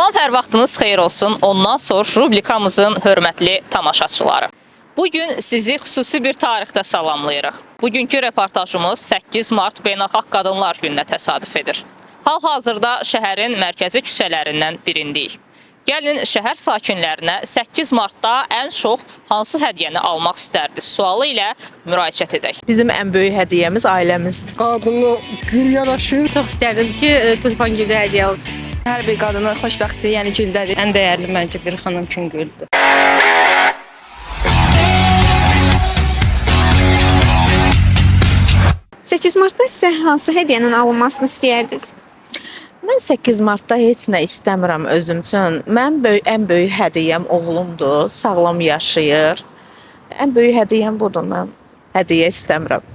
Salam, hər vaxtınız xeyir olsun. Ondan sonra rubrikamızın hörmətli tamaşaçıları. Bugün sizi xüsusi bir tarixdə salamlayırıq. Bugünkü reportajımız 8 Mart Beynəlxalq Qadınlar Gününə təsadüf edir. Hal-hazırda şəhərin mərkəzi küçələrindən birindəyik. Gəlin şəhər sakinlərinə 8 Martda ən çox hansı hədiyyəni almaq istərdiniz sualı ilə müraciət edək. Bizim ən böyük hədiyyəmiz ailəmizdir. Qadına gül yaraşır. Çox istərdim ki, tulpan gülü hədiyyə olsun. Hər bir qadının xoşbəxtliyi, yəni güldədir. Ən dəyərli məncə bir xanım üçün güldür. Sekiz Martda sizə hansı hədiyyənin alınmasını istəyərdiniz? Mən 8 Martda heç nə istəmirəm özüm üçün. Mənim ən böyük hədiyyəm oğlumdur, sağlam yaşayır. Ən böyük hədiyyəm budur, mən hədiyyə istəmirəm.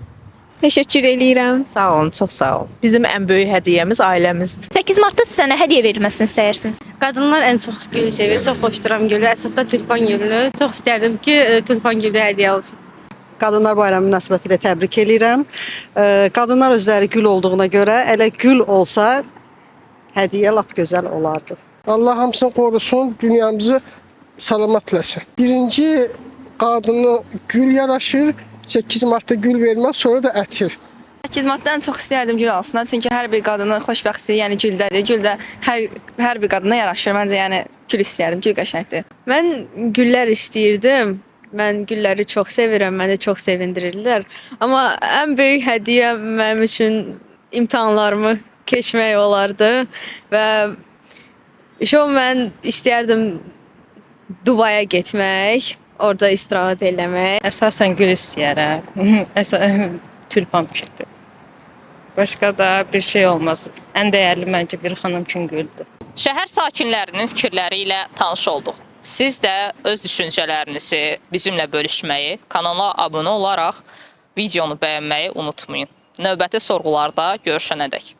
Təşəkkür eləyirəm. Sağ olun, çox sağ olun. Bizim ən böyük hədiyyəmiz ailəmizdir. 8 Martda sizə nə hədiyyə verilməsini istəyirsiniz? Qadınlar ən çox gülü sevir, çox xoşduram gülü. Əsasda tulpan gülünü. Çox istərdim ki, tulpan gülü hədiyyə olsun. Qadınlar bayramı münasibətilə təbrik eləyirəm. Qadınlar özləri gül olduğuna görə, elə gül olsa hədiyyə lap gözəl olardı. Allah hamısını qorusun, dünyamızı salamat eləsin. Birinci qadına gül yaraşır, 8 Martda gül vermək, sonra da ətir. 8 Martda ən çox istərdim gül alsınlar. Çünki hər bir qadının xoşbəxtliyi, yəni güldədir. Gül də hər bir qadına yaraşır. Məncə yəni gül istərdim, gül qəşəngdir. Mən güllər istəyirdim. Mən gülləri çox sevirəm, məni çox sevindirirlər. Amma ən böyük hədiyyə mənim üçün imtahanlarımı keçmək olardı və mən istərdim Dubaya getmək, orada istirahət eləmək. Əsasən gül istəyərəm. Tulpan fikirdir. Başqa da bir şey olmaz. Ən dəyərli məncə bir xanım üçün güldür. Şəhər sakinlərinin fikirləri ilə tanış olduq. Siz də öz düşüncələrinizi bizimlə bölüşməyi, kanala abunə olaraq videonu bəyənməyi unutmayın. Növbəti sorğularda görüşənədək.